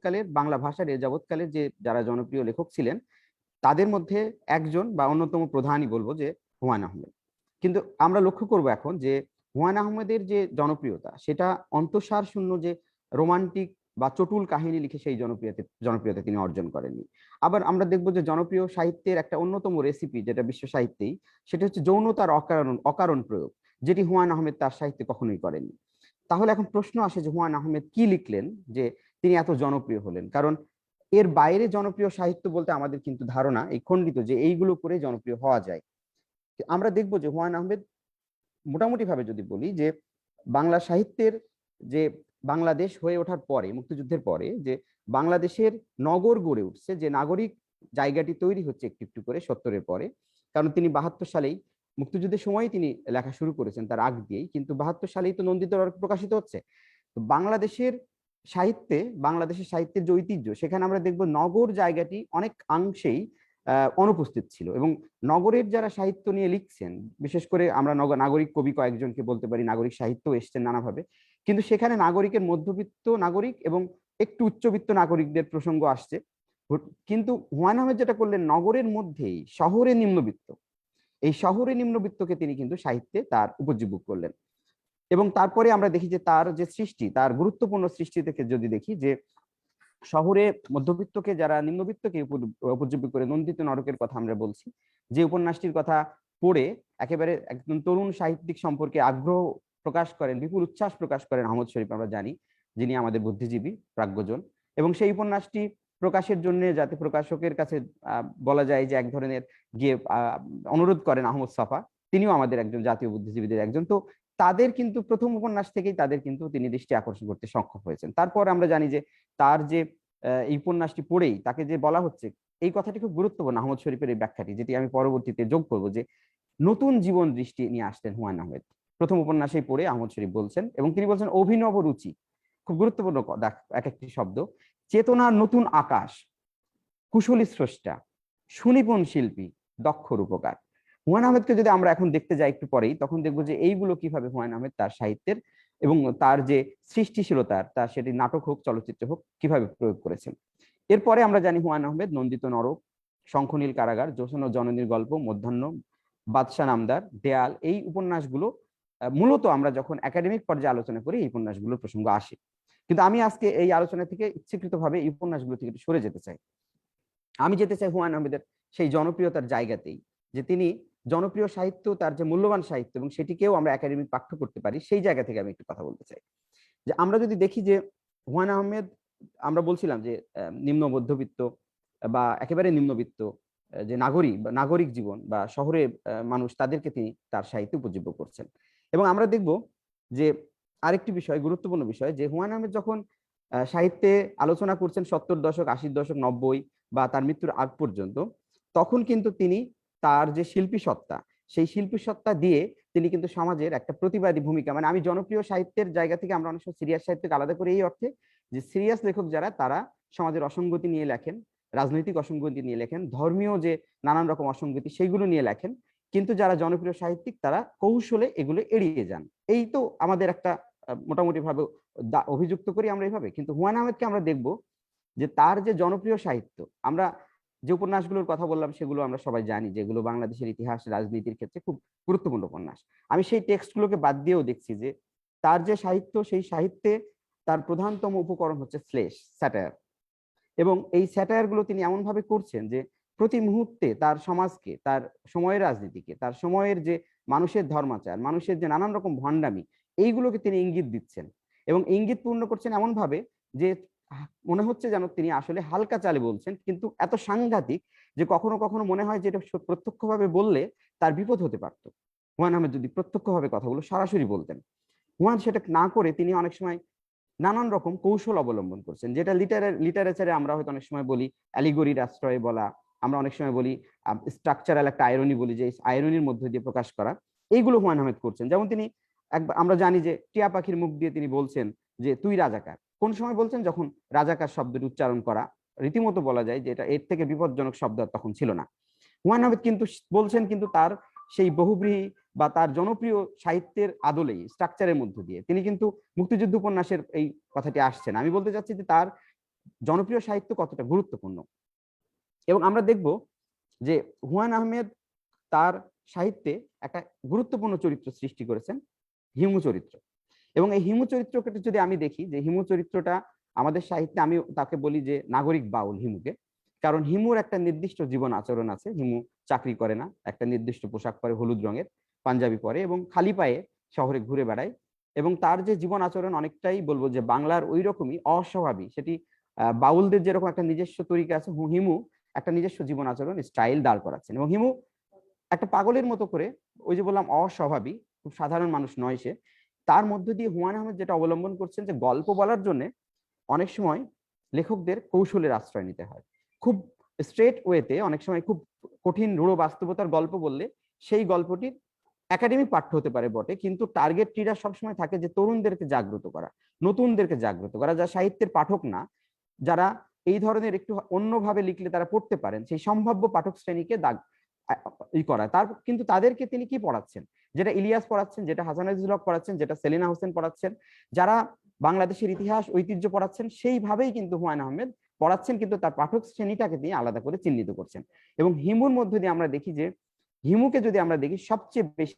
যাবৎকালের বাংলা ভাষার যাবৎকালের যে যারা জনপ্রিয় লেখক ছিলেন তাদের মধ্যে একজন বা অন্যতম প্রধানই বলবো যে হুমায়ুন আহমেদ। কিন্তু আমরা লক্ষ্য করব এখন যে হুমায়ুন আহমেদের যে জনপ্রিয়তা সেটা অন্তঃসার শূন্য যে রোমান্টিক বা চটুল কাহিনী লিখে সেই জনপ্রিয়তা তিনি অর্জন করেননি। আবার আমরা দেখবো যে জনপ্রিয় সাহিত্যের একটা অন্যতম রেসিপি যেটা বিশ্ব সাহিত্যেই, সেটা হচ্ছে যৌনতার অকারণ অকারণ প্রয়োগ, যেটি হুমায়ুন আহমেদ তার সাহিত্যে কখনোই করেননি। তাহলে এখন প্রশ্ন আসে যে হুমায়ুন আহমেদ কি লিখলেন যে তিনি এত জনপ্রিয় হলেন? কারণ এর বাইরে জনপ্রিয় সাহিত্য বলতে আমাদের কিন্তু ধারণা এই খণ্ডিত যে এইগুলো করে জনপ্রিয় হওয়া যায়। আমরা দেখবো যে হুমায়ুন আহমেদ মোটামুটি ভাবে যদি বলি যে বাংলা সাহিত্যের যে বাংলাদেশ হয়ে ওঠার পরে, মুক্তিযুদ্ধের পরে যে বাংলাদেশের নগর গড়ে উঠছে, যে নাগরিক জায়গাটি তৈরি হচ্ছে একটু একটু করে ৭০-এর পরে। কারণ তিনি ৭২ সালেই, মুক্তিযুদ্ধের সময় তিনি লেখা শুরু করেছেন, তার আগ দিয়েই, কিন্তু ৭২ সালেই তো নন্দিত নরক প্রকাশিত হচ্ছে। তো বাংলাদেশের সাহিত্যের যে ঐতিহ্য, সেখানে আমরা দেখব নগর জায়গাটি অনেক অংশেই অনুপস্থিত ছিল। এবং নগরের যারা সাহিত্য নিয়ে লিখছেন, বিশেষ করে আমরা নাগরিক কবি কয়েকজনকে বলতে পারি, নাগরিক সাহিত্য এসছেন নানাভাবে, কিন্তু সেখানে নাগরিকের মধ্যবিত্ত নাগরিক এবং একটু উচ্চবিত্ত নাগরিকদের প্রসঙ্গ আসছে। কিন্তু হুমায়ুন আহমেদ যেটা করলেন, নগরের মধ্যেই শহরে নিম্নবিত্ত, এই শহরে নিম্নবিত্তকে তিনি কিন্তু সাহিত্যে তার উপজীব্য করলেন। এবং তারপরে আমরা দেখি যে তার যে সৃষ্টি, তার গুরুত্বপূর্ণ সৃষ্টি থেকে যদি দেখি যে শহরে মধ্যবিত্তকে যারা নিম্নবিত্তকে উপজীব্য করে নন্দিত নরকের কথা আমরা বলছি, যে উপন্যাসটির কথা পড়ে একেবারে একজন তরুণ সাহিত্যিক সম্পর্কে আগ্রহ প্রকাশ করেন, বিপুল উচ্ছ্বাস প্রকাশ করেন আহমদ শরীফ, আমরা জানি, যিনি আমাদের বুদ্ধিজীবী প্রাজ্ঞজন। এবং সেই উপন্যাসটি প্রকাশের জন্য যাতে প্রকাশকের কাছে বলা যায় যে এক ধরনের গিয়ে অনুরোধ করেন আহমদ ছফা, তিনিও আমাদের একজন জাতীয় বুদ্ধিজীবীদের একজন। তো তাদের কিন্তু প্রথম উপন্যাস থেকেই তাদের কিন্তু তিনি দৃষ্টি আকর্ষণ করতে সক্ষম হয়েছেন। তারপর আমরা জানি যে তার যে এই উপন্যাসটি পড়েই তাকে যে বলা হচ্ছে, এই কথাটি খুব গুরুত্বপূর্ণ আহমদ শরীফের এই ব্যাখ্যাটি, যেটি আমি পরবর্তীতে যোগ করবো, যে নতুন জীবন দৃষ্টি নিয়ে আসতেন হুমায়ুন আহমেদ প্রথম উপন্যাসেই পড়ে আহমদ শরীফ বলছেন। এবং তিনি বলছেন অভিনব রুচি, খুব গুরুত্বপূর্ণ এক একটি শব্দ, চেতনার নতুন আকাশ, কুশলী স্রষ্টা, সুনিপুণ শিল্পী, দক্ষ রূপকার। হুমায়ুন আহমেদকে যদি আমরা এখন দেখতে যাই একটু পরেই, তখন দেখবো যে এইগুলো কিভাবে হুমায়ুন আহমেদ তার সাহিত্যের এবং তার যে সৃষ্টিশীলতার, তার সেটি নাটক হোক চলচ্চিত্র হোক, কিভাবে প্রয়োগ করেছেন। এরপরে আমরা জানি হুমায়ুন আহমেদ নন্দিত নরক, শঙ্খনীল কারাগার, জোছন ও জননীর গল্প, মধ্যাহ্ন, বাদশাহ নামদার, দেয়াল, এই উপন্যাসগুলো মূলত আমরা যখন একাডেমিক পর্যায়ে আলোচনা করি এই উপন্যাসগুলোর প্রসঙ্গ আসে। কিন্তু আমি আজকে এই আলোচনা থেকে ইচ্ছাকৃতভাবে এই উপন্যাসগুলো থেকে একটু সরে যেতে চাই। আমি যেতে চাই হুমায়ুন আহমেদের সেই জনপ্রিয়তার জায়গাতেই, যে তিনি জনপ্রিয় সাহিত্য, তার যে মূল্যবান সাহিত্য, এবং সেটিকেও আমরা একাডেমিক পাঠ্য করতে পারি, সেই জায়গা থেকে আমি একটু কথা বলতে চাই। যে আমরা যদি দেখি যে হুমায়ুন আহমেদ, আমরা বলছিলাম যে নিম্ন মধ্যবিত্ত বা একেবারে নিম্নবিত্ত যে নাগরিক জীবন বা শহরে মানুষ, তাদেরকে তিনি তার সাহিত্যে উপজীব্য করছেন। এবং আমরা দেখব যে আরেকটি বিষয়, গুরুত্বপূর্ণ বিষয়, যে হুমায়ুন আহমেদ যখন সাহিত্যে আলোচনা করছেন ৭০ দশক, ৮০ দশক, ৯০ বা তার মৃত্যুর আগ পর্যন্ত, তখন কিন্তু তিনি তার যে শিল্পী সত্তা, সেই শিল্পী সত্তা দিয়ে তিনি কিন্তু সমাজের একটা প্রতিবাদী ভূমিকা, মানে আমি জনপ্রিয় সাহিত্যের জায়গা থেকে আমরা অনেক সময় সিরিয়াস সাহিত্যকে আলাদা করি এই অর্থে যে সিরিয়াস লেখক যারা, তারা সমাজের অসঙ্গতি নিয়ে লেখেন, রাজনৈতিক অসঙ্গতি নিয়ে লেখেন, ধর্মীয় যে নানান রকম অসঙ্গতি সেইগুলো নিয়ে লেখেন। কিন্তু যারা জনপ্রিয় সাহিত্যিক, তারা কৌশলে এগুলো এড়িয়ে যান। এই তো আমাদের একটা মোটামুটি ভাবে অভিযুক্ত করি আমরা এইভাবে। কিন্তু হুমায়ুন আহমেদকে আমরা দেখব যে তার যে জনপ্রিয় সাহিত্য, আমরা যে উপন্যাসগুলোর কথা বললাম সেগুলো আমরা সবাই জানি, যেগুলো বাংলাদেশের ইতিহাস রাজনীতির ক্ষেত্রে খুব গুরুত্বপূর্ণ উপন্যাস। আমি সেই টেক্সটগুলোকে বাদ দিয়েও দেখছি যে তার যে সাহিত্য, সেই সাহিত্যে তার প্রধানতম উপকরণ হচ্ছে শ্লেষ, স্যাটায়ার। এবং এই স্যাটায়ার গুলো তিনি এমন ভাবে করছেন যে প্রতি মুহূর্তে তার সমাজকে, তার সময়ের রাজনীতিকে, তার সময়ের যে মানুষের ধর্মাচার, মানুষের যে নানান রকম ভণ্ডামি, এইগুলোকে তিনি ইঙ্গিত দিচ্ছেন। এবং ইঙ্গিত পূর্ণ করছেন এমন ভাবে যে মনে হচ্ছে যেন তিনি আসলে হালকা চালে বলছেন, কিন্তু এত সাংঘাতিক যে কখনো কখনো মনে হয় যে এটা প্রত্যক্ষভাবে বললে তার বিপদ হতে পারত। হুমায়ুন আহমেদ যদি প্রত্যক্ষভাবে কথাগুলো সরাসরি বলতেন, হুমায়ুন সেটা না করে তিনি অনেক সময় নানান রকম কৌশল অবলম্বন করছেন, যেটা লিটারেচারে আমরা হয়তো অনেক সময় বলি অ্যালিগরির আশ্রয়ে বলা, আমরা অনেক সময় বলি স্ট্রাকচারাল একটা আয়রনি বলি, যে আয়রনির মধ্যে দিয়ে প্রকাশ করা। এইগুলো হুমায়ুন আহমেদ করছেন। যেমন তিনি একবার আমরা জানি যে টিয়া পাখির মুখ দিয়ে তিনি বলছেন যে তুই রাজাকার। কোন সময় বলছেন? যখন রাজাকার শব্দটি উচ্চারণ করা রীতিমতো বলা যায় যে এটা এর থেকে বিপজ্জনক শব্দ তখন ছিল না। হুমায়ুন আহমেদ কিন্তু বলছেন কিন্তু তার সেই বহুব্রীহি বা তার জনপ্রিয় সাহিত্যের আদলেই, স্ট্রাকচারের মধ্য দিয়ে তিনি কিন্তু মুক্তিযুদ্ধ উপন্যাসের এই কথাটি আসছেন। আমি বলতে চাচ্ছি যে তার জনপ্রিয় সাহিত্য কতটা গুরুত্বপূর্ণ। এবং আমরা দেখব যে হুমায়ুন আহমেদ তার সাহিত্যে একটা গুরুত্বপূর্ণ চরিত্র সৃষ্টি করেছেন, হিমু চরিত্র। এবং এই হিমু চরিত্রকে যদি আমি দেখি, যে হিমু চরিত্রটা আমাদের সাহিত্যে, আমি তাকে বলি যে নাগরিক বাউল হিমুকে। কারণ হিমুর একটা নির্দিষ্ট জীবন আচরণ আছে। হিমু চাকরি করে না, একটা নির্দিষ্ট পোশাক পরে, হলুদ রঙের পাঞ্জাবি পরে, এবং খালি পায়ে শহরে ঘুরে বেড়ায়। এবং তার যে জীবন আচরণ অনেকটাই বলবো যে বাংলার ওই রকমই অস্বাভাবিক। সেটি বাউলদের যেরকম একটা নিজস্ব তরিকা আছে, হিমু একটা নিজস্ব জীবন আচরণ স্টাইল দাঁড় করাচ্ছেন। এবং হিমু একটা পাগলের মতো করে, ওই যে বললাম অস্বাভাবিক, খুব সাধারণ মানুষ নয় সে। তার মধ্য দিয়ে হুমায়ুন আহমেদ যেটা অবলম্বন করছেন, যে গল্প বলার জন্য অনেক সময় লেখকদের কৌশলের আশ্রয় নিতে হয়। খুব স্ট্রেট ওয়েতে অনেক সময় খুব কঠিন রূঢ় বাস্তবতার গল্প বললে সেই গল্পটির একাডেমিক পাঠ্য হতে পারে বটে, কিন্তু টার্গেটটিরা সবসময় থাকে যে তরুণদেরকে জাগ্রত করা, নতুনদেরকে জাগ্রত করা, যা সাহিত্যের পাঠক না, যারা এই ধরনের একটু অন্যভাবে লিখলে তারা পড়তে পারেন, সেই সম্ভাব্য পাঠক শ্রেণীকে করা। তার কিন্তু তাদেরকে তিনি কি পড়াচ্ছেন, যেটা ইলিয়াস পড়াচ্ছেন, যেটা হাসান আজিজুল হক পড়াচ্ছেন, যেটা সেলিনা হোসেন পড়াচ্ছেন, যারা বাংলাদেশের ইতিহাস ঐতিহ্য পড়াচ্ছেন, সেইভাবেই কিন্তু হুমায়ুন আহমেদ পড়াচ্ছেন, কিন্তু তার পাঠক শ্রেণীটাকে তিনি আলাদা করে চিহ্নিত করছেন। এবং হিমুর মধ্যে দিয়ে আমরা দেখি যে, হিমুকে যদি আমরা দেখি, সবচেয়ে বেশি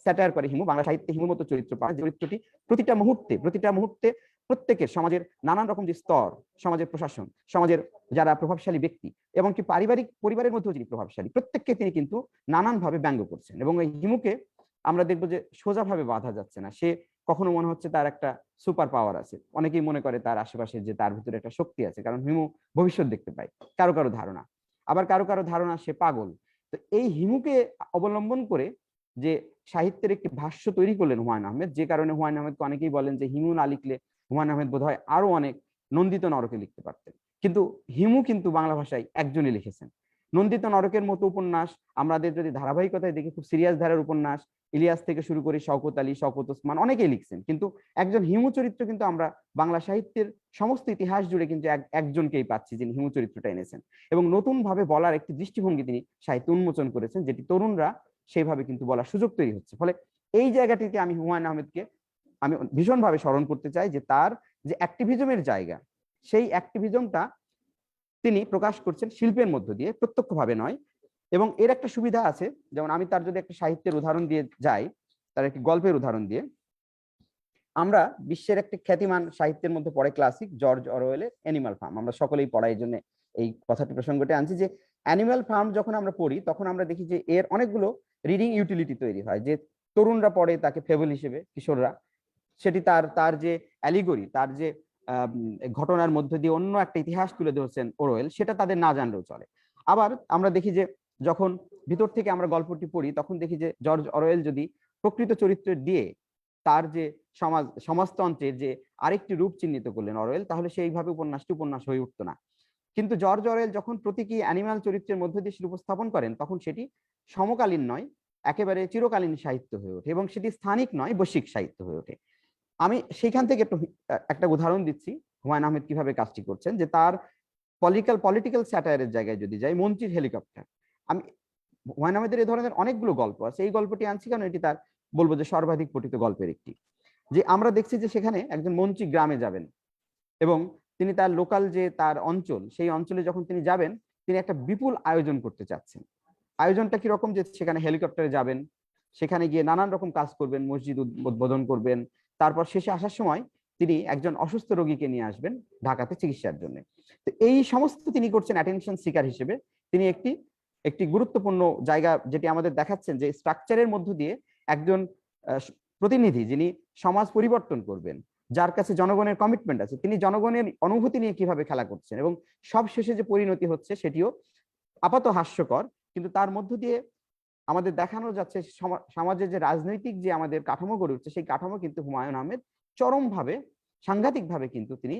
স্যাটায়ার করে হিমু। বাংলা সাহিত্যে হিমুর মতো চরিত্র পাওয়া, চরিত্রটি প্রতিটা মুহূর্তে প্রত্যেকের সমাজের নানান রকম যে স্তর, সমাজের প্রশাসন, সমাজের যারা প্রভাবশালী ব্যক্তি, এবং কি পারিবারিক পরিবারের মধ্যেও যিনি প্রভাবশালী, প্রত্যেককে তিনি কিন্তু নানান ভাবে ব্যঙ্গ করছেন। এবং এই হিমুকে আমরা দেখবো যে সোজাভাবে বাঁধা যাচ্ছে না। সে কখনো মনে হচ্ছে তার একটা সুপার পাওয়ার আছে, অনেকেই মনে করে তার আশেপাশে যে তার ভিতরে একটা শক্তি আছে, কারণ হিমু ভবিষ্যৎ দেখতে পায়, কারো কারো ধারণা। আবার কারো কারো ধারণা সে পাগল। তো এই হিমুকে অবলম্বন করে যে সাহিত্যের একটি ভাষ্য তৈরি করলেন হুমায়ুন আহমেদ, যে কারণে হুমায়ুন আহমেদকে অনেকেই বলেন যে হিমু না লিখলে হুমায়ুন আহমেদ বোধহয় আরো অনেক নন্দিত নরকে লিখতে পারতেন। কিন্তু হিমু কিন্তু বাংলা ভাষায় একজনই লিখেছেন। নন্দিত নরকের মতো উপন্যাস আমাদের যদি ধারাবাহিকতায় দেখি, খুব সিরিয়াস ধারার উপন্যাস, ইলিয়াস থেকে শুরু করে শওকত আলী, শওকত ওসমান, অনেকেই লিখছেন, কিন্তু একজন হিমু চরিত্র কিন্তু আমরা বাংলা সাহিত্যের সমস্ত ইতিহাস জুড়ে কিন্তু একজনকেই পাচ্ছি, যিনি হিমু চরিত্রটা এনেছেন। এবং নতুন ভাবে বলার একটি দৃষ্টিভঙ্গি তিনি সাহিত্য উন্মোচন করেছেন, যেটি তরুণরা সেইভাবে কিন্তু বলার সুযোগ তৈরি হচ্ছে। ফলে এই জায়গাটিতে আমি হুমায়ুন আহমেদকে আমি ভীষণভাবে স্মরণ করতে চাই, যে তার যে অ্যাক্টিভিজমের জায়গা, সেই অ্যাক্টিভিজমটা তিনি প্রকাশ করছেন শিল্পের মধ্য দিয়ে, প্রত্যক্ষভাবে নয়। এবং এর একটা সুবিধা আছে, যেমন আমি তার যদি একটা সাহিত্যের উদাহরণ দিয়ে যাই, তার একটি গল্পের উদাহরণ দিয়ে, আমরা বিশ্বের একটি খ্যাতিমান সাহিত্যের মধ্যে পড়ে ক্লাসিক জর্জ অরওয়েলের অ্যানিমাল ফার্ম, আমরা সকলেই পড়াই, এই জন্য এই কথাটি প্রসঙ্গটি আনছি। যে অ্যানিমাল ফার্ম যখন আমরা পড়ি, তখন আমরা দেখি যে এর অনেকগুলো রিডিং ইউটিলিটি তৈরি হয়, যে তরুণরা পড়ে তাকে ফেবল হিসেবে, কিশোররা সেটি তার তার যে অ্যালিগরি, তার যে ঘটনার মধ্যে দিয়ে অন্য একটা ইতিহাস তুলে ধরছেন ওরওয়েল, সেটা তাদের না জানলেও চলে। আবার আমরা দেখি যে যখন ভিতর থেকে আমরা গল্পটি পড়ি, তখন দেখি যে জর্জ অরওয়েল যদি প্রকৃত চরিত্র দিয়ে তার যে সমাজতন্ত্রের যে আরেকটি রূপ চিহ্নিত করলেন অরওয়েল, তাহলে সেইভাবে উপন্যাসটি উপন্যাস হয়ে উঠতো না। কিন্তু জর্জ অরওয়েল যখন প্রতীকী অ্যানিমাল চরিত্রের মধ্যে দিয়ে সেটি উপস্থাপন করেন, তখন সেটি সমকালীন নয়, একেবারে চিরকালীন সাহিত্য হয়ে ওঠে, এবং সেটি স্থানিক নয়, বৈশ্বিক সাহিত্য হয়ে ওঠে। আমি সেইখান থেকে একটা উদাহরণ দিচ্ছি হুমায়ুন আহমেদ কিভাবে কাজটি করছেন। যে তার পলিটিক্যাল স্যাটায়ারের জায়গায় যদি যাই, মন্ত্রীর হেলিকপ্টার, আমি হুমায়ুন আহমেদের এই ধরনের অনেকগুলো গল্প আছে, এই গল্পটি আনছি কারণ এটি তার বলবো যে সর্বাধিক পঠিত গল্পের একটি। যে আমরা দেখছি যে সেখানে একজন মন্ত্রী গ্রামে যাবেন, এবং তিনি তার লোকাল যে তার অঞ্চল, সেই অঞ্চলে যখন তিনি যাবেন, তিনি একটা বিপুল আয়োজন করতে চাচ্ছেন। আয়োজনটা কিরকম, যে সেখানে হেলিকপ্টারে যাবেন, সেখানে গিয়ে নানান রকম কাজ করবেন, মসজিদ উদ্বোধন করবেন, তারপর শেষে আসার সময় তিনি একজন অসুস্থ রোগীকে নিয়ে আসবেন ঢাকাতে চিকিৎসার জন্য। তো এই সমস্ত তিনি করছেন অ্যাটেনশন সিকার হিসেবে। তিনি একটি একটি গুরুত্বপূর্ণ জায়গা, যেটি আমাদের দেখাচ্ছেন যে স্ট্রাকচারের মধ্য দিয়ে একজন প্রতিনিধি, যিনি সমাজ পরিবর্তন করবেন, যার কাছে জনগণের কমিটমেন্ট আছে, তিনি জনগণের অনুভূতি নিয়ে কিভাবে খেলা করছেন, এবং সব শেষে যে পরিণতি হচ্ছে সেটিও আপাত হাস্যকর, কিন্তু তার মধ্য দিয়ে আমাদের দেখানো যাচ্ছে সমাজের যে রাজনৈতিক যে আমাদের কাঠামো গড়ে উঠছে, সেই কাঠামো কিন্তু হুমায়ুন আহমেদ চরমভাবে, সাংঘাতিকভাবে কিন্তু তিনি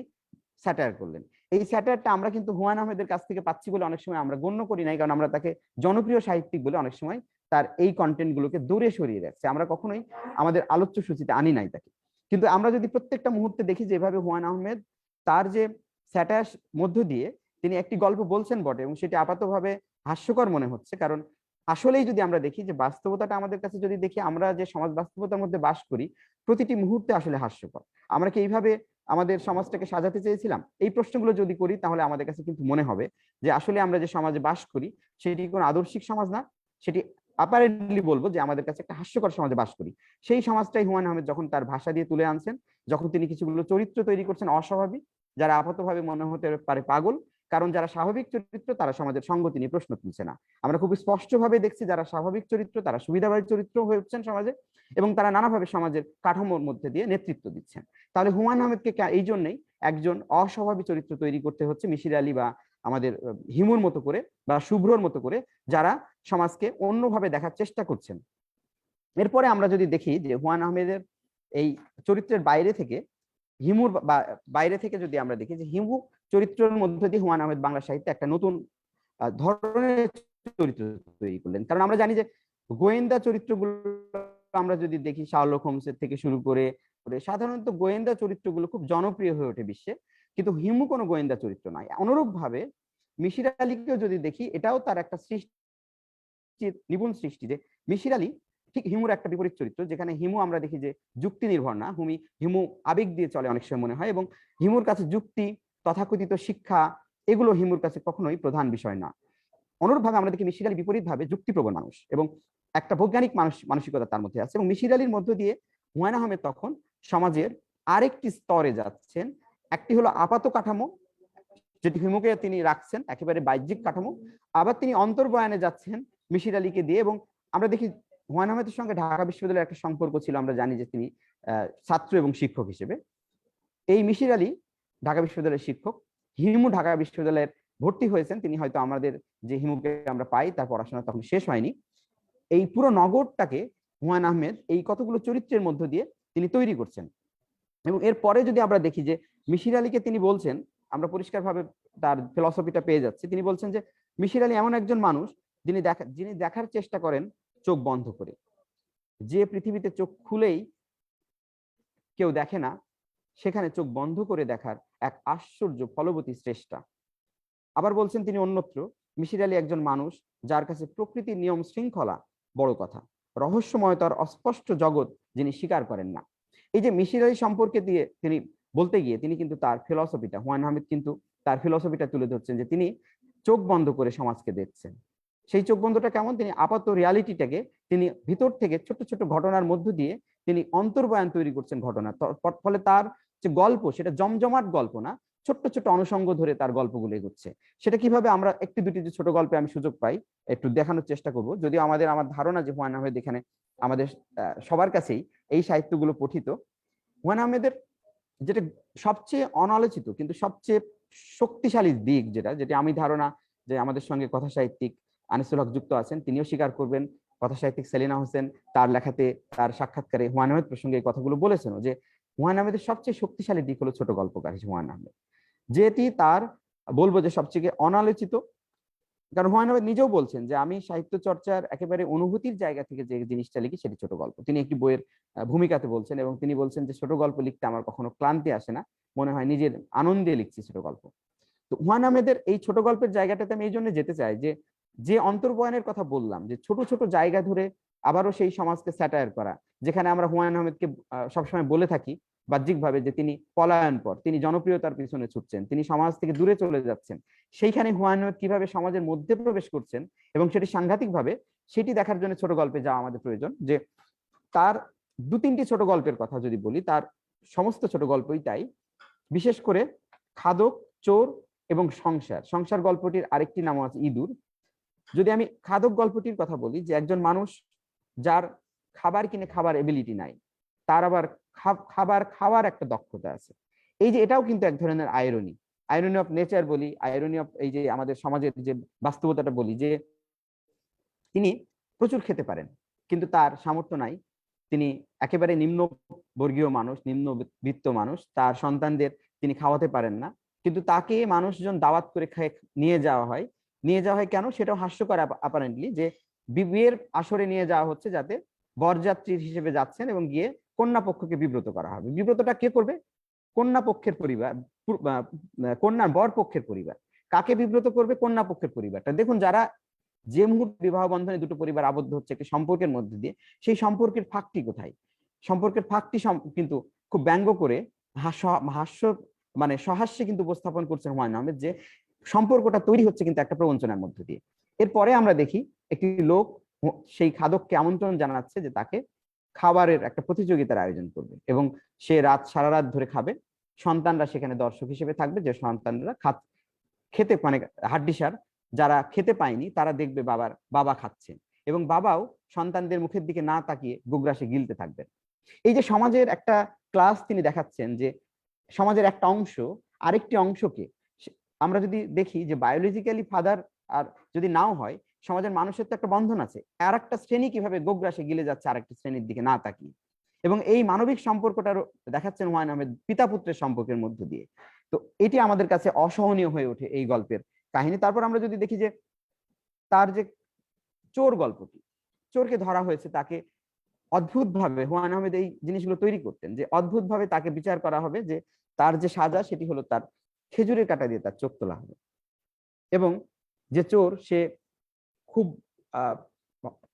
স্যাটায়ার করলেন। এই স্যাটায়ারটা আমরা কিন্তু হুমায়ুন আহমেদের কাছ থেকে পাচ্ছি বলে অনেক সময় আমরা গণ্য করি নাই, কারণ আমরা তাকে জনপ্রিয় সাহিত্যিক বলে অনেক সময় তার এই কন্টেন্ট গুলোকে দূরে সরিয়ে রাখছি, আমরা কখনোই আমাদের আলোচ্য সূচিতে আনি নাই তাকে। কিন্তু আমরা যদি প্রত্যেকটা মুহূর্তে দেখি যেভাবে হুমায়ুন আহমেদ তার যে স্যাটায়ার মধ্য দিয়ে তিনি একটি গল্প বলছেন বটে, এবং সেটি আপাতভাবে হাস্যকর মনে হচ্ছে, কারণ আসলেই যদি আমরা দেখি যে বাস্তবতাটা আমাদের কাছে যদি দেখি, আমরা যে সমাজ বাস্তবতার মধ্যে বাস করি প্রতিটি মুহূর্তে আসলে হাস্যকর। আমরা কি এইভাবে আমাদের সমাজটাকে সাজাতে চেয়েছিলাম? এই প্রশ্নগুলো যদি করি তাহলে আমাদের কাছে কিন্তু মনে হবে যে আসলে আমরা যে সমাজে বাস করি সেটি কোনো আদর্শিক সমাজ না, সেটি অ্যাপারেন্টলি বলবো যে আমাদের কাছে একটা হাস্যকর সমাজে বাস করি। সেই সমাজটাই হুমায়ুন আহমেদ যখন তার ভাষা দিয়ে তুলে আনছেন, যখন তিনি কিছুগুলো চরিত্র তৈরি করছেন অস্বাভাবিক, যারা আপাতভাবে মনে হতে পারে পাগল, কারণ যারা স্বাভাবিক চরিত্র তারা সমাজের সঙ্গতি নিয়ে প্রশ্ন তুলছে না। আমরা খুব স্পষ্টভাবে দেখছি যারা স্বাভাবিক চরিত্র তারা সুবিধাবাদী চরিত্র হয়ে উঠছেন সমাজে, এবং তারা নানাভাবে সমাজের কাঠামোর মধ্যে দিয়ে নেতৃত্ব দিচ্ছেন। তাহলে হুমায়ুন আহমেদকে এই জন্যই একজন অস্বাভাবিক চরিত্র তৈরি করতে হচ্ছে, মিসির আলী বা আমাদের হিমুর মতো করে বা শুভ্রর মতো করে, যারা সমাজকে অন্যভাবে দেখার চেষ্টা করছেন। এরপরে আমরা যদি দেখি যে হুমায়ুন আহমেদের এই চরিত্রের বাইরে থেকে হিমুর বাইরে থেকে যদি আমরা দেখি যে হিমু চরিত্রের মধ্যে দিয়ে হুমায়ুন আহমেদ বাংলা সাহিত্যে একটা নতুন ধরনের চরিত্র তৈরি করলেন। কারণ আমরা জানি যে গোয়েন্দা চরিত্রগুলো আমরা যদি দেখি শার্লক হোমসের থেকে শুরু করে সাধারণত গোয়েন্দা চরিত্রগুলো খুব জনপ্রিয় হয়ে ওঠে বিশ্বে, কিন্তু হিমু কোনো গোয়েন্দা চরিত্র নয়। অনুরূপ ভাবে মিসির আলীকেও যদি দেখি, এটাও তার একটা সৃষ্টির নিপুণ সৃষ্টি যে মিসির আলী ঠিক হিমুর একটা বিপরীত চরিত্র, যেখানে হিমু আমরা দেখি যে যুক্তি নির্ভর না, হিমু আবেগ দিয়ে চলে অনেক সময় মনে হয়, এবং হিমুর কাছে যুক্তি, তথাকথিত শিক্ষা, এগুলো হিমুর কাছে কখনোই প্রধান বিষয় না। অনুরূপভাবে আমরা দেখি মিসির আলী বিপরীতভাবে যুক্তিপ্রবণ মানুষ এবং একটা বৈজ্ঞানিক মানসিকতা তার মধ্যে আছে, এবং মিসির আলীর মধ্য দিয়ে হুমায়ুন আহমেদ তখন সমাজের আরেকটি স্তরে যাচ্ছেন। একটি হলো আপাত কাঠামো, যেটি হিমুকে তিনি রাখছেন একেবারে বাহ্যিক কাঠামো, আবার তিনি অন্তর্বয়ানে যাচ্ছেন মিসির আলীকে দিয়ে। এবং আমরা দেখি হুমায়ুন আহমেদের সঙ্গে ঢাকা বিশ্ববিদ্যালয়ের একটা সম্পর্ক ছিল, আমরা জানি যে তিনি ছাত্র এবং শিক্ষক হিসেবে। এই মিসির আলী ঢাকা বিশ্ববিদ্যালয়ের শিক্ষক, হিমু ঢাকা বিশ্ববিদ্যালয়ের ভর্তি হয়েছেন। তিনি হয়তো আমাদের যে হিমুকে আমরা পাই তার পড়াশোনা তখন শেষ হয়নি। এই পুরো নগরটাকে হুমায়ুন আহমেদ এই কতগুলো চরিত্রের মধ্য দিয়ে তিনি তৈরি করছেন। এবং এরপরে যদি আমরা দেখি যে মিসির আলীকে তিনি বলছেন, আমরা পরিষ্কারভাবে তার ফিলসফিটা পেয়ে যাচ্ছি। তিনি বলছেন যে মিসির আলী এমন একজন মানুষ যিনি দেখার চেষ্টা করেন চোখ বন্ধ করে, যে পৃথিবীতে চোখ খুলেই কেউ দেখে না, সেখানে চোখ বন্ধ করে দেখার এক আশ্চর্য ফলবতী শ্রেষ্ঠা। আবার বলছেন তিনি অন্যত্র, মিসির আলী একজন মানুষ যার কাছে প্রকৃতির নিয়ম শৃঙ্খলা বড় কথা, রহস্যময়তার অস্পষ্ট জগৎ যিনি স্বীকার করেন না। এই যে মিসির আলী সম্পর্কে দিয়ে তিনি বলতে গিয়ে তিনি কিন্তু তার ফিলসফিটা, হুমায়ুন আহমেদ কিন্তু তার ফিলসফিটা তুলে ধরছেন যে তিনি চোখ বন্ধ করে সমাজকে দেখছেন। সেই চোখ বন্ধটা কেমন? তিনি আপাত রিয়ালিটিটাকে তিনি ভিতর থেকে ছোট ছোট ঘটনার মধ্য দিয়ে তিনি অন্তর্বয়ান তৈরি করছেন ঘটনা। ফলে তার যে গল্প সেটা জমজমাট গল্প না, ছোট্ট ছোট্ট অনুষঙ্গ ধরে তার গল্পগুলো এগোচ্ছে। সেটা কিভাবে আমরা একটি দুটি যে ছোট গল্পে আমি সুযোগ পাই একটু দেখানোর চেষ্টা করব। যদিও আমার ধারণা যে হুমায়ুন আহমেদ এখানে আমাদের সবার কাছেই এই সাহিত্যগুলো পঠিত। হুমায়ুন আহমেদের যেটা সবচেয়ে অনালোচিত কিন্তু সবচেয়ে শক্তিশালী দিক, যেটা আমি ধারণা যে আমাদের সঙ্গে কথা সাহিত্যিক আনিসুল হক যুক্ত আছেন, তিনিও স্বীকার করবেন, কথা সাহিত্যিক সেলিনা হোসেন তার লেখাতে তার সাক্ষাৎকারে হুমায়ুন আহমেদ প্রসঙ্গে এই কথাগুলো বলেছেন যে হুমায়ুন আহমেদের সবচেয়ে শক্তিশালী দিক হলো ছোট গল্পকার হুমায়ুন আহমেদ, যেটি তার বলবো যে সবচেয়ে অনালোচিত। কারণ হুমায়ুন আহমেদ নিজেও বলছেন যে আমি সাহিত্য চর্চার একেবারে অনুভূতির জায়গা থেকে যে জিনিসটা লিখি সেটি ছোট গল্প। তিনি একটি বইয়ের ভূমিকাতে বলছেন, এবং তিনি বলছেন যে ছোট গল্প লিখতে আমার কখনো ক্লান্তি আসে না, মনে হয় নিজের আনন্দে লিখছি ছোট গল্প। তো হুমায়ুন আহমেদের এই ছোট গল্পের জায়গাটাতে আমি এই জন্য যেতে চাই যে যে অন্তর্বয়নের কথা বললাম, যে ছোট ছোট জায়গা ধরে আবারও সেই সমাজকে স্যাটায়ার করা, যেখানে আমরা হুমায়ুন আহমেদকে সবসময় বলে থাকি বাহ্যিকভাবে যে তিনি পলায়ন পর, তিনি জনপ্রিয়তার পিছনে ছুটছেন, তিনি সমাজ থেকে দূরে চলে যাচ্ছেন। সেইখানে হুমায়ুন আহমেদ কিভাবে সমাজের মধ্যে প্রবেশ করছেন এবং সেটি সাংঘাতিক ভাবে, সেটি দেখার জন্য ছোট গল্পে যাওয়া আমাদের প্রয়োজন। যে তার দু তিনটি ছোট গল্পের কথা যদি বলি, তার সমস্ত ছোট গল্পই তাই। বিশেষ করে খাদক, চোর এবং সংসার গল্পটির আরেকটি নাম আছে ইঁদুর। যদি আমি খাদক গল্পটির কথা বলি, যে একজন মানুষ যার খাবার কিনে খাবার এবিলিটি নাই, তার আবার খাবার খাওয়ার একটা দক্ষতা আছে। এই যে এটাও কিন্তু এক ধরনের আইরনি অফ নেচার বলি, আইরনি অফ এই যে আমাদের সমাজের যে বাস্তবতাটা বলি, যে তিনি প্রচুর খেতে পারেন কিন্তু তার সামর্থ্য নাই, তিনি একেবারে নিম্ন বর্গীয় মানুষ, নিম্নবিত্ত মানুষ, তার সন্তানদের তিনি খাওয়াতে পারেন না, কিন্তু তাকে মানুষজন দাওয়াত করে নিয়ে যাওয়া হয়। কেন? সেটাও হাস্যকর অ্যাপারেন্টলি, যে বিয়ের আসরে নিয়ে যাওয়া হচ্ছে যাতে বরযাত্রী হিসেবে যাচ্ছেন এবং গিয়ে কন্যা পক্ষকে বিব্রত করা হবে। বিব্রতটা কে করবে? কন্যা পক্ষের পরিবার, কন্যার বর পক্ষের পরিবার। কাকে বিব্রত করবে? কন্যা পক্ষের পরিবারটা। দেখুন, যারা যে মুহূর্তে বিবাহ বন্ধনে দুটো পরিবার আবদ্ধ হচ্ছে একটি সম্পর্কের মধ্যে দিয়ে, সেই সম্পর্কের ফাঁকটি কোথায়? সম্পর্কের ফাঁকটি কিন্তু খুব ব্যঙ্গ করে হাস্য মানে সহাস্যে কিন্তু উপস্থাপন করছেন হুমায়ুন আহমেদ, যে সম্পর্কটা তৈরি হচ্ছে কিন্তু একটা প্রবঞ্চনার মধ্যে দিয়ে। এরপরে আমরা দেখি একটি লোক সেই খাদককে আমন্ত্রণ জানাচ্ছে যে তাকে খাবারের একটা প্রতিযোগিতার আয়োজন করবে এবং সে সারা রাত ধরে খাবে। সন্তানরা সেখানে দর্শক হিসেবে থাকবে, যে সন্তানরা খেতে মানে হাড্ডিসার যারা খেতে পায়নি তারা দেখবে বাবা খাচ্ছেন, এবং বাবাও সন্তানদের মুখের দিকে না তাকিয়ে গোগ্রাসে গিলতে থাকবেন। এই যে সমাজের একটা ক্লাস তিনি দেখাচ্ছেন, যে সমাজের একটা অংশ আরেকটি অংশকে, আমরা যদি দেখি যে বায়োলজিক্যালি ফাদার আর যদি নাও হয়, সমাজের মানুষের তো একটা বন্ধন আছে, আর একটা শ্রেণী কিভাবে গোগ্রাসে গিলে যাচ্ছে আরেকটা শ্রেণীর দিকে না তাকিয়ে। এবং এই মানবিক সম্পর্কটারও দেখাচ্ছেন হুমায়ুন আহমেদ পিতা পুত্রের সম্পর্কের মধ্য দিয়ে। তো এটি আমাদের কাছে অসহনীয় হয়ে ওঠে এই গল্পের কাহিনী। তারপর আমরা যদি দেখি যে তার যে চোর গল্পটি, চোরকে ধরা হয়েছে, তাকে অদ্ভুতভাবে হুমায়ুন আহমেদ এই জিনিসগুলো তৈরি করতেন, যে অদ্ভুতভাবে তাকে বিচার করা হবে, যে তার যে সাজা সেটি হলো তার খেজুরের কাঁটা দিয়ে তার চোখ তোলা হবে। এবং যে চোর সে খুব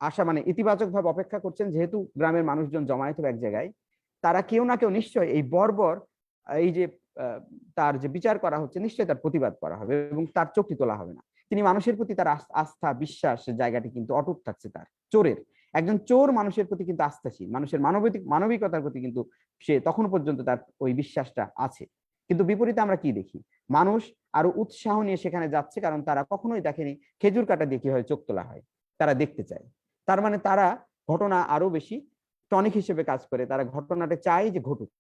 আশা মানে ইতিবাচক ভাবে অপেক্ষা করছেন, যেহেতু গ্রামের মানুষজন জমায়েত হবে এক জায়গায়, তারা কেউ না কেউ নিশ্চয় এই বর্বর এই যে তার যে বিচার করা হচ্ছে নিশ্চয়ই তার প্রতিবাদ করা হবে এবং তার চোখটি তোলা হবে না। তিনি মানুষের প্রতি তার আস্থা বিশ্বাস জায়গাটি কিন্তু অটুট থাকছে তার চোরের। একজন চোর মানুষের প্রতি কিন্তু আস্থাশীল, মানুষের মানবিকতার প্রতি কিন্তু সে তখন পর্যন্ত তার ওই বিশ্বাসটা আছে। কিন্তু বিপরীতে আমরা কি দেখি, মানুষ আরো উৎসাহ নিয়ে সেখানে যাচ্ছে, কারণ তারা কখনোই দেখেনি খেজুর কাটা দিয়ে কিভাবে চোখ তোলা হয়, তারা দেখতে চায়। তার মানে তারা ঘটনা আরো বেশি টনিক হিসেবে কাজ করে, তারা ঘটনাটা চায় যে ঘটুক।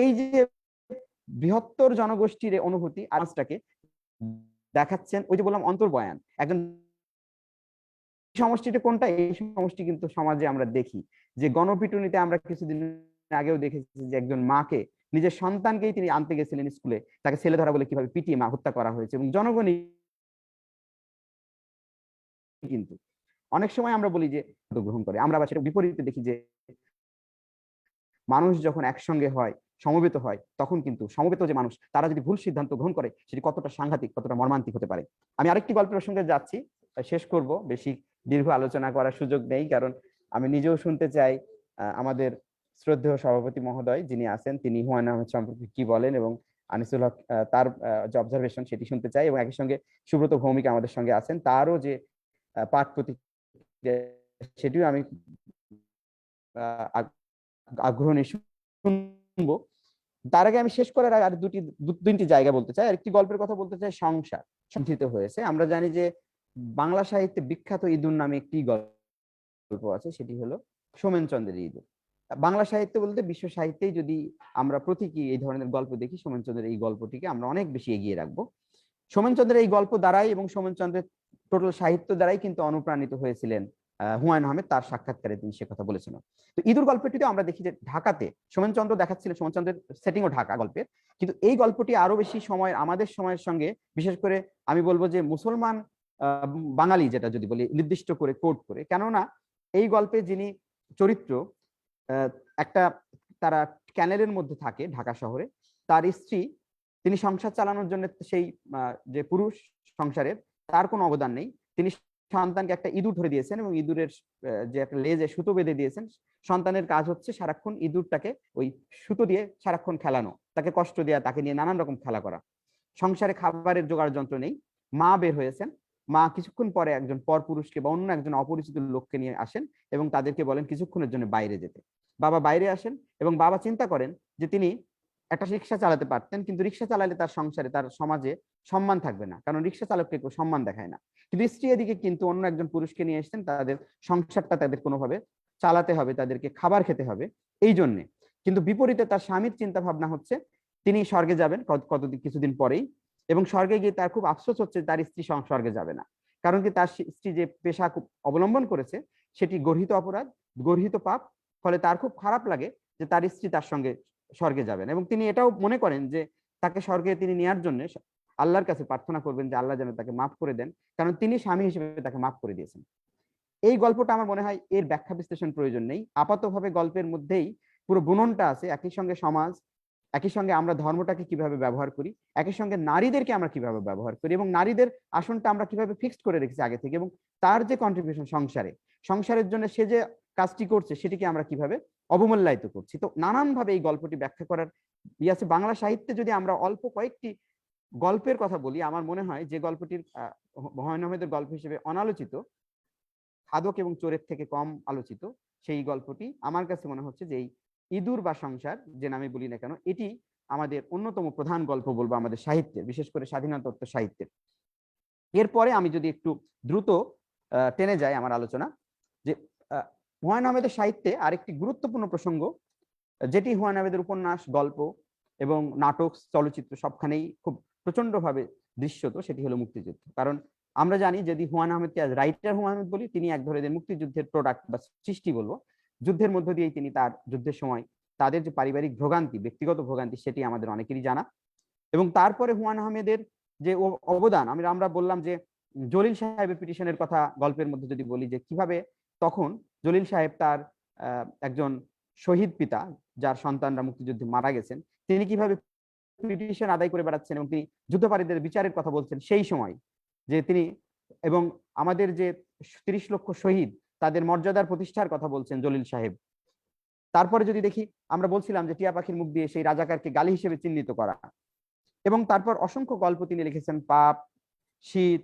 এই যে বৃহত্তর জনগোষ্ঠীর অনুভূতি আজটাকে দেখাচ্ছেন, ওই যে বললাম অন্তর্বয়ান, একজন সমষ্টিটা কোনটা, এই সমষ্টি কিন্তু সমাজে আমরা দেখি যে গণপিটুনিতে আমরা কিছুদিন আগেও দেখেছি যে একজন মাকে নিজের সন্তানকেই তিনি আনতে গেছিলেন স্কুলে, তাকে ছেলে ধরা বলে কিভাবে পিটিয়ে মা হত্যা করা হয়েছে, এবং জনগণই কিন্তু অনেক সময় আমরা বলি যে গ্রহণ করে, আমরা আবার সেটা বিপরীতে দেখি যে মানুষ যখন একসঙ্গে হয় সমবেত হয় তখন কিন্তু সমবেত যে মানুষ তারা যদি ভুল সিদ্ধান্ত গ্রহণ করে সেটি কতটা সাংঘাতিক কতটা মর্মান্তিক হতে পারে। আমি আরেকটি গল্পের সঙ্গে যাচ্ছি, শেষ করব, বেশি দীর্ঘ আলোচনা করার সুযোগ নেই, কারণ আমি নিজেও শুনতে চাই আমাদের শ্রদ্ধেয় সভাপতি মহোদয় যিনি আছেন তিনি হুমায়ুন আহমেদ সম্পর্কে কি বলেন, এবং আনিসুল হক তার যে অবজারভেশন সেটি শুনতে চাই, এবং একই সঙ্গে সুব্রত ভৌমিক আমাদের সঙ্গে আছেন, তারও যে পাঠ প্রতিক্রিয়া সেটিও আমি আগ্রহ নিয়ে শুনবো। তার আগে আমি শেষ করার আগে আর তিনটি জায়গা বলতে চাই, আর একটি গল্পের কথা বলতে চাই, সংসার সঞ্চিত হয়েছে। আমরা জানি যে বাংলা সাহিত্যে বিখ্যাত ইঁদুর নামে একটি গল্প আছে, সেটি হলো সোমেন চন্দ্রের ইঁদুর। বাংলা সাহিত্য বলতে বিশ্ব সাহিত্যেই যদি আমরা প্রতীকী এই ধরনের গল্প দেখি, সোমেন চন্দ্রের এই গল্পটিকে আমরা অনেক বেশি এগিয়ে রাখবো। সোমেন চন্দ্রের এই গল্প দ্বারাই এবং সোমেন চন্দ্রের টোটাল সাহিত্য দ্বারাই কিন্তু অনুপ্রাণিত হয়েছিলেন হুমায়ুন আহমেদ, তার সাক্ষাৎকারে তিনি সে কথা বলেছেন। তো ইঁদুর গল্পটিতে আমরা দেখি যে ঢাকাতে সোমেন চন্দ্র দেখাচ্ছিলেন, সোমেন চন্দ্রের সেটিংও ঢাকা গল্পের, কিন্তু এই গল্পটি আরো বেশি সময় আমাদের সময়ের সঙ্গে, বিশেষ করে আমি বলবো যে মুসলমান বাঙালি যেটা যদি বলি নির্দিষ্ট করে কোট করে, কেননা এই গল্পে যিনি চরিত্র একটা তারা ক্যানেলের মধ্যে থাকে ঢাকা শহরে, তার স্ত্রী তিনি সংসার চালানোর জন্য সেই যে পুরুষ সংসারের তার কোনো অবদান নেই, তিনি সন্তানকে একটা ইঁদুর ধরে দিয়েছেন এবং ইঁদুরের যে একটা লেজে সুতো বেঁধে দিয়েছেন। সন্তানের কাজ হচ্ছে সারাক্ষণ ইঁদুরটাকে ওই সুতো দিয়ে সারাক্ষণ খেলানো, তাকে কষ্ট দেওয়া, তাকে নিয়ে নানান রকম খেলা করা। সংসারে খাবারের জোগাড় যন্ত্র নেই। মা বের হয়েছেন, মা কিছুক্ষণ পরে একজন পরপুরুষকে বা অন্য একজন অপরিচিত লোককে নিয়ে আসেন এবং তাদেরকে বলেন কিছুক্ষণের জন্য বাইরে যেতে। বাবা বাইরে আসেন এবং বাবা চিন্তা করেন যে তিনি একটা রিক্সা চালাতে পারতেন, কিন্তু রিক্সা চালালে তার সংসারে তার সমাজে সম্মান থাকবে না, কারণ রিক্সা চালককে কেউ সম্মান দেখায় না। কিন্তু স্ত্রী এদিকে কিন্তু অন্য একজন পুরুষকে নিয়ে এসেছেন, তাদের সংসারটা তাদের কোনোভাবে চালাতে হবে, তাদেরকে খাবার খেতে হবে এই জন্যে। কিন্তু বিপরীতে তার স্বামীর চিন্তা ভাবনা হচ্ছে তিনি স্বর্গে যাবেন কতদিন কিছুদিন পরেই, এবং স্বর্গে গিয়ে তার খুব আফসোস হচ্ছে তার স্ত্রী স্বর্গে যাবে না, কারণ কি তার স্ত্রী যে পেশা অবলম্বন করেছে সেটি গর্হিত অপরাধ, গর্হিত পাপ। ফলে তার খুব খারাপ লাগে যে তার স্ত্রী তার সঙ্গে স্বর্গে যাবেন, এবং তিনি এটাও মনে করেন যে তাকে স্বর্গে তিনি নেওয়ার জন্য আল্লাহর কাছে প্রার্থনা করবেন যে আল্লাহ যেন তাকে মাফ করে দেন, কারণ তিনি স্বামী হিসেবে তাকে মাফ করে দিয়েছেন। এই গল্পটা আমার মনে হয় এর ব্যাখ্যা বিশ্লেষণ প্রয়োজন নেই, আপাতভাবে গল্পের মধ্যেই পুরো বুননটা আছে। একই সঙ্গে সমাজ, একই সঙ্গে আমরা ধর্মটাকে কিভাবে ব্যবহার করি, একই সঙ্গে নারীদেরকে আমরা কিভাবে ব্যবহার করি, এবং নারীদের আসনটা আমরা কিভাবে ফিক্সড করে রেখেছি আগে থেকে, এবং তার যে কন্ট্রিবিউশন সংসারের জন্য সে যে কাজটি করছে সেটিকে আমরা কিভাবে অবমূল্যায়িত করছি। তো নানানভাবে এই গল্পটি ব্যাখ্যা করার আছে। বাংলা সাহিত্যে যদি আমরা অল্প কয়েকটি গল্পের কথা বলি, আমার মনে হয় যে গল্পটির হুমায়ুন আহমেদের গল্প হিসেবে অনালোচিত, খাদক এবং চোরের থেকে কম আলোচিত, সেই গল্পটি আমার কাছে মনে হচ্ছে যে এই ইঁদুর বা সংসার যে নামে বলি না কেন, এটি আমাদের অন্যতম প্রধান গল্প বলবো আমাদের সাহিত্যের, বিশেষ করে স্বাধীনতোত্তর সাহিত্যের। এরপরে আমি যদি একটু দ্রুত টেনে যাই আমার আলোচনা, যে হুমায়ুন আহমেদের সাহিত্যে আরেকটি গুরুত্বপূর্ণ প্রসঙ্গ, যেটি হুমায়ুন আহমেদের উপন্যাস, গল্প এবং নাটক, চলচ্চিত্র সবখানেই খুব প্রচন্ডভাবে দৃশ্যত, সেটি হলো মুক্তিযুদ্ধ। কারণ আমরা জানি যদি হুমায়ুন আহমেদকে রাইটার হুমায়ুন আহমেদ বলি, তিনি এক ধরনের মুক্তিযুদ্ধের প্রোডাক্ট বা সৃষ্টি বলবো। যুদ্ধের মধ্য দিয়েই তিনি তার যুদ্ধের সময় তাদের যে পারিবারিক ভোগান্তি, ব্যক্তিগত ভোগান্তি, সেটি আমাদের অনেকেরই জানা। এবং তারপরে হুমায়ুন আহমেদের যে অবদান, আমরা বললাম যে জলিল সাহেবের পিটিশনের কথা গল্পের মধ্যে যদি বলি, যে কিভাবে তখন জলিল সাহেব তার একজন শহীদ পিতা, যার সন্তানরা মুক্তিযুদ্ধে মারা গেছেন, তিনি কিভাবে পিটিশন আদায় করে বেড়াচ্ছেন এবং তিনি যুদ্ধপারীদের বিচারের কথা বলছেন সেই সময়, যে তিনি এবং আমাদের যে ৩০ লক্ষ শহীদ, তাদের মর্যাদার প্রতিষ্ঠার কথা বলছেন জলিল সাহেব। তারপরে যদি দেখি, আমরা বলছিলাম যে টিয়া পাখির মুখ দিয়ে সেই রাজাকারকে গালি হিসেবে চিহ্নিত করা, এবং তারপর অসংখ্য গল্প তিনি লিখেছেন, পাপ, শীত,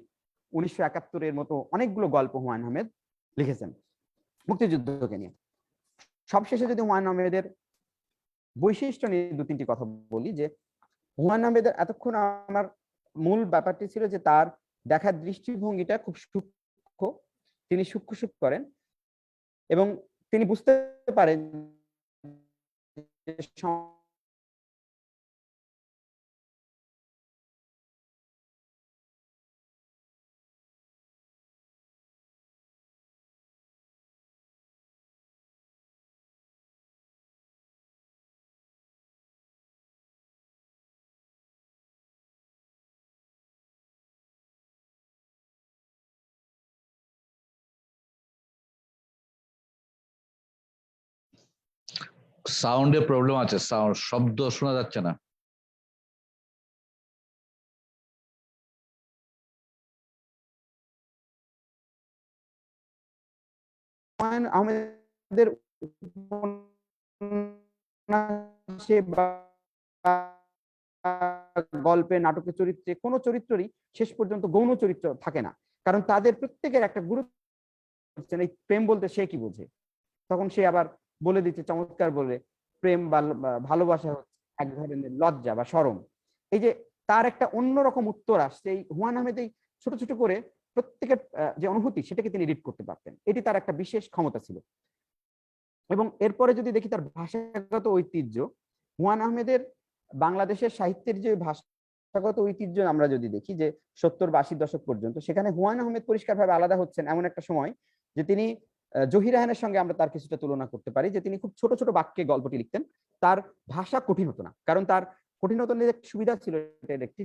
১৯৭১-এর মতো অনেকগুলো গল্প হুমায়ুন আহমেদ লিখেছেন মুক্তিযুদ্ধকে নিয়ে। সবশেষে যদি হুমায়ুন আহমেদের বৈশিষ্ট্য নিয়ে দু তিনটি কথা বলি, যে হুমায়ুন আহমেদের এতক্ষণ আমার মূল ব্যাপারটি ছিল যে তার দেখার দৃষ্টিভঙ্গিটা খুব সূক্ষ্ম, তিনি সূক্ষ্ম করেন এবং তিনি বুঝতে পারেন সাউন্ডের প্রবলেম আছে, শব্দ শোনা যাচ্ছে না। হুমায়ুন আহমেদের গল্পে, নাটকের চরিত্রে কোনো চরিত্রই শেষ পর্যন্ত গৌণ চরিত্র থাকে না, কারণ তাদের প্রত্যেকের একটা গুরুত্ব। এই প্রেম বলতে সে কি বোঝে, তখন সে আবার বলে দিচ্ছে চমৎকার বলে, প্রেম বা ভালোবাসা হচ্ছে এক ধরনের লজ্জা বা শরম। এই যে তার একটা অন্যরকম উত্তর আসছে, এই হুমায়ুন আহমেদ এই ছোট ছোট করে প্রত্যেকের যে অনুভূতি, সেটাকে তিনি রিড করতে পারতেন, এটি তার একটা বিশেষ ক্ষমতা ছিল। এবং এরপরে যদি দেখি তার ভাষাগত ঐতিহ্য, হুমায়ুন আহমেদের বাংলাদেশের সাহিত্যের যে ভাষাগত ঐতিহ্য আমরা যদি দেখি, যে ৭০-৮০ দশক পর্যন্ত, সেখানে হুমায়ুন আহমেদ পরিষ্কারভাবে আলাদা হচ্ছেন এমন একটা সময়, যে তিনি জহির রায়হানের সঙ্গে আমরা তার কিছুটা তুলনা করতে পারি, যে তিনি খুব ছোট ছোট বাক্যে গল্পটি লিখতেন, তার ভাষা কঠিন হতো না। কারণ তার কঠিন হতো না, সুবিধা ছিল একটি,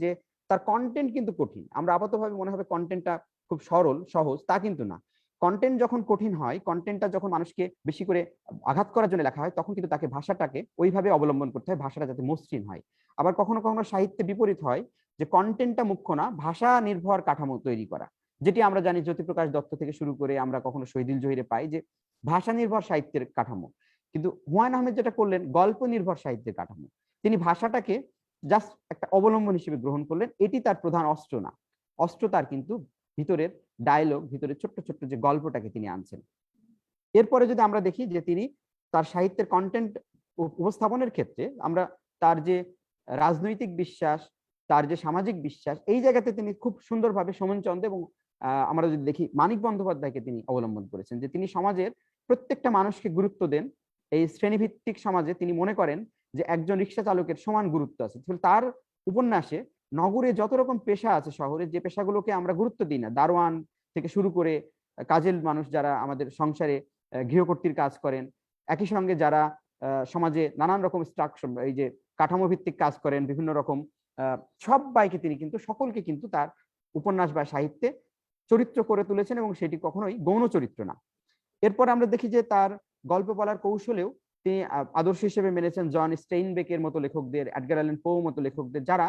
যে তার কন্টেন্ট কিন্তু কঠিন। আমরা আপাতভাবে মনে হবে কন্টেন্টটা খুব সরল সহজ, তা কিন্তু না। কন্টেন্ট যখন কঠিন হয়, কন্টেন্টটা যখন মানুষকে বেশি করে আঘাত করার জন্য লেখা হয়, তখন কিন্তু তাকে ভাষাটাকে ওইভাবে অবলম্বন করতে হয়, ভাষাটা যাতে মসৃণ হয়। আবার কখনো কখনো সাহিত্যে বিপরীত হয়, যে কন্টেন্টটা মুখ্য না, ভাষা নির্ভর কাঠামো তৈরি করা, যেটি আমরা জানি জ্যোতিপ্রকাশ দত্ত থেকে শুরু করে আমরা কখনো শহীদুল জহিরে পাই, যে ভাষা নির্ভর সাহিত্যের কাঠামো। কিন্তু হুমায়ুন আহমেদ যেটা করলেন, গল্প নির্ভর সাহিত্যের কাঠামো। তিনি ভাষাটাকে জাস্ট একটা অবলম্বন হিসেবে গ্রহণ করলেন, এটি তার প্রধান অস্ত্র না। অস্ত্র তার কিন্তু ভিতরের ডায়লগ, ভিতরে ছোট্ট ছোট্ট যে গল্পটাকে তিনি আনছেন। এরপরে যদি আমরা দেখি যে তিনি তার সাহিত্যের কন্টেন্ট উপস্থাপনের ক্ষেত্রে, আমরা তার যে রাজনৈতিক বিশ্বাস, তার যে সামাজিক বিশ্বাস, এই জায়গাতে তিনি খুব সুন্দরভাবে সোমনচন্দ্র এবং আমরা যদি দেখি মানিক বন্দ্যোপাধ্যায়কে তিনি অবলম্বন করেছেন, যে তিনি সমাজের প্রত্যেকটা মানুষকে গুরুত্ব দেন। এই শ্রেণীভিত্তিক সমাজে তিনি মনে করেন যে একজন রিক্সা চালকের সমান গুরুত্ব আছে। তার উপন্যাসে নগরে যত রকম পেশা আছে, শহরে যে পেশাগুলোকে আমরা গুরুত্ব দিই না, দারোয়ান থেকে শুরু করে কাজের মানুষ যারা আমাদের সংসারে গৃহকর্তীর কাজ করেন, একই সঙ্গে যারা সমাজে নানান রকম স্ট্রাকচার, এই যে কাঠামো ভিত্তিক কাজ করেন, বিভিন্ন রকম সবাইকে তিনি কিন্তু সকলকে কিন্তু তার উপন্যাস বা সাহিত্যে চরিত্র করে তুলেছেন, এবং সেটি কখনোই গৌণ চরিত্র না। এরপর আমরা দেখি যে তার গল্প বলার কৌশলেও তিনি আদর্শ হিসেবে মেনেছেন জন স্টেইনবেকের মতো লেখকদের, এডগার অ্যালান পো মতো লেখকদের, যারা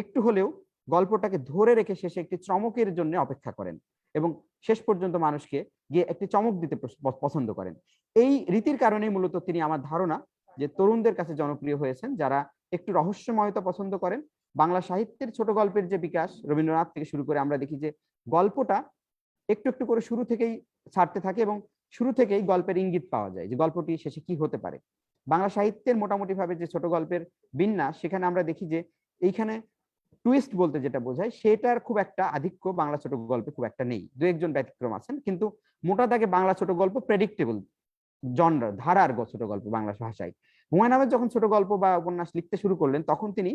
একটু হলেও গল্পটাকে ধরে রেখে শেষে একটি চমকের জন্য অপেক্ষা করেন এবং শেষ পর্যন্ত মানুষকে গিয়ে একটি চমক দিতে পছন্দ করেন। এই রীতির কারণেই মূলত তিনি, আমার ধারণা, যে তরুণদের কাছে জনপ্রিয় হয়েছেন, যারা একটু রহস্যময়তা পছন্দ করেন। বাংলা সাহিত্যের ছোট গল্পের যে বিকাশ রবীন্দ্রনাথ থেকে শুরু করে, আমরা দেখি যে গল্পটা একটু একটু করে শুরু থেকেই ছাড়তে থাকে এবং শুরু থেকেই গল্পের ইঙ্গিত পাওয়া যায় যে গল্পটি শেষে কি হতে পারে। বাংলা সাহিত্যের মোটামুটি ভাবে যে ছোট গল্পের বিন্যাস, সেখানে আমরা দেখি যে এইখানে টুইস্ট বলতে যেটা বোঝায় সেটার খুব একটা আধিক্য বাংলা ছোট গল্পে খুব একটা নেই। দু একজন ব্যতিক্রম আছেন, কিন্তু মোটা দাগে বাংলা ছোট গল্প প্রেডিক্টেবল জনরার, ধারার ছোট গল্প বাংলা ভাষায়। হুমায়ুন আহমেদ যখন ছোট গল্প বা উপন্যাস লিখতে শুরু করলেন, তখন তিনি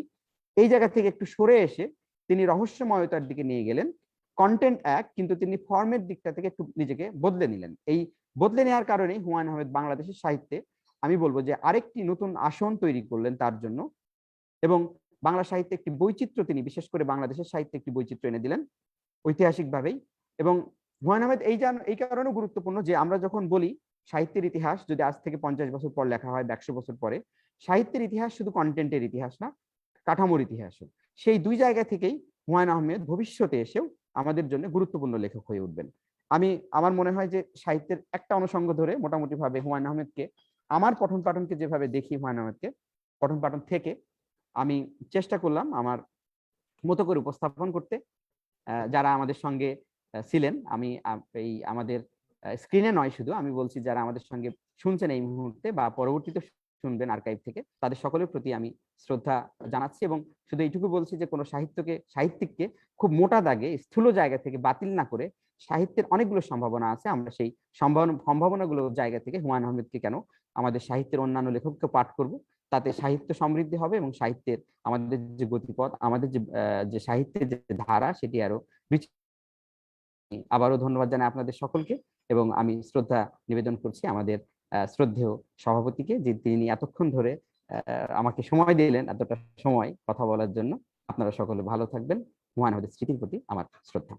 এই জায়গা থেকে একটু সরে এসে তিনি রহস্যময়তার দিকে নিয়ে গেলেন। কন্টেন্ট এক, কিন্তু তিনি ফর্মের দিকটা থেকে একটু নিজেকে বদলে নিলেন। এই বদলে নেওয়ার কারণেই হুমায়ুন আহমেদ বাংলাদেশের সাহিত্যে, আমি বলবো যে আরেকটি নতুন আসন তৈরি করলেন তার জন্য, এবং বাংলা সাহিত্যে একটি বৈচিত্র্য, তিনি বিশেষ করে বাংলাদেশের সাহিত্যে একটি বৈচিত্র্য এনে দিলেন ঐতিহাসিকভাবেই। এবং হুমায়ুন আহমেদ এই কারণেও গুরুত্বপূর্ণ যে আমরা যখন বলি সাহিত্যের ইতিহাস যদি আজ থেকে 50 বছর পর লেখা হয়, 100 বছর পরে, সাহিত্যের ইতিহাস শুধু কন্টেন্টের ইতিহাস না, কাঠামোর ইতিহাসও। সেই দুই জায়গা থেকেই হুমায়ুন আহমেদ ভবিষ্যতে এসেও আমাদের জন্য গুরুত্বপূর্ণ লেখক হয়ে উঠবেন। আমার মনে হয় যে সাহিত্যের একটা অনুষঙ্গ ধরে মোটামুটি ভাবে হুমায়ুন আহমেদকে, আমার পঠন পাঠনকে যেভাবে দেখি হুমায়ুন আহমেদকে, পঠন পাঠন থেকে আমি চেষ্টা করলাম আমার মতো করে উপস্থাপন করতে। যারা আমাদের সঙ্গে ছিলেন, আমি এই আমাদের স্ক্রিনে নয় শুধু, আমি বলছি যারা আমাদের সঙ্গে শুনছেন এই মুহূর্তে বা পরবর্তীতে শুনবেন আর্কাইভ থেকে, তাদের সকলের প্রতি আমি শ্রদ্ধা জানাচ্ছি। এবং শুধু এইটুকু বলছি যে কোনো সাহিত্যিককে খুব মোটা দাগে স্থূল জায়গা থেকে বাতিল না করে, সাহিত্যের অনেকগুলো সম্ভাবনা আছে, আমরা সেই সম্ভাবনাগুলোর জায়গা থেকে হুমায়ুন আহমেদকে কেন, আমাদের সাহিত্যের অন্যান্য লেখককে পাঠ করব, তাতে সাহিত্য সমৃদ্ধি হবে এবং সাহিত্যের আমাদের যে গতিপথ, আমাদের যে সাহিত্যের যে ধারা, সেটি আরো। আবারও ধন্যবাদ জানাই আপনাদের সকলকে, এবং আমি শ্রদ্ধা নিবেদন করছি আমাদের শ্রদ্ধেয় সভাপতিকে, যে তিনি এতক্ষণ ধরে আমাকে সময় দিলেন, এতটা সময় কথা বলার জন্য। আপনারা সকলে ভালো থাকবেন। হুমায়ুন আহমেদের স্মৃতির প্রতি আমার শ্রদ্ধা।